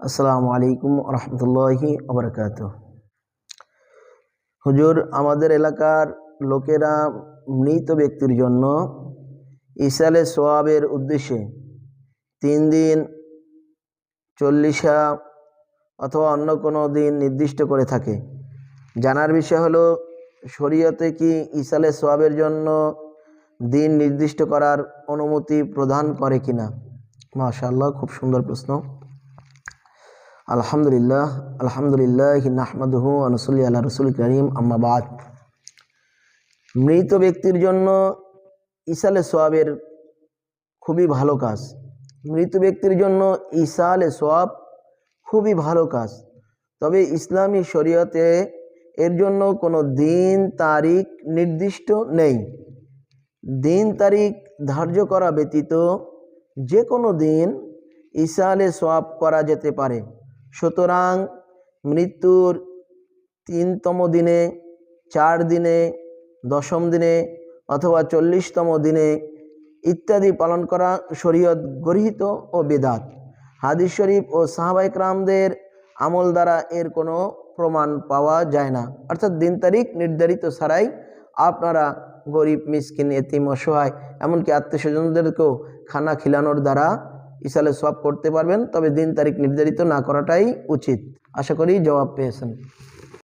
আসসালামু আলাইকুম রহমতুল্লাহি ওবরাকাতুহ। হুজুর, আমাদের এলাকার লোকেরা মৃত ব্যক্তির জন্য ইসালে সোয়াবের উদ্দেশ্যে 3 দিন 40 অথবা অন্য কোনো দিন নির্দিষ্ট করে থাকে। জানার বিষয় হলো, শরীয়তে কি ইসালে সোয়াবের জন্য দিন নির্দিষ্ট করার অনুমতি প্রদান করে কিনা? মাশাআল্লাহ, খুব সুন্দর প্রশ্ন। আলহামদুলিল্লাহ নাহমাদুহু ওয়া নুসাল্লি আলা রাসূলিল কারীম, আম্মা বাদ। মৃত ব্যক্তির জন্য ইসালে সোয়াবের খুবই ভালো কাজ। মৃত ব্যক্তির জন্য ইসালে সোয়াব খুবই ভালো কাজ। তবে ইসলামী শরীয়তে এর জন্য কোনো দিন তারিখ নির্দিষ্ট নেই। দিন তারিখ ধার্য করা ব্যতীত যে কোনো দিন ইসালে সোয়াব করা যেতে পারে। সুতরাং মৃত্যুর 3তম দিনে, 4 দিনে, 10ম দিনে অথবা 40তম দিনে ইত্যাদি পালন করা শরীয়ত গৃহীত ও বেদাত। হাদিস শরীফ ও সাহাবায়ে কেরামদের আমল দ্বারা এর কোনো প্রমাণ পাওয়া যায় না। অর্থাৎ দিন তারিখ নির্ধারিত ছাড়াই আপনারা গরিব, মিসকিন, এতিম, অসহায়, এমনকি আত্মীয়স্বজনদেরকেও খানা খিলানোর দ্বারা ইসালে সোয়াব করতে পারবেন। তবে দিন তারিখ নির্ধারিত না করাটাই উচিত। আশা করি জবাব পেয়েছেন।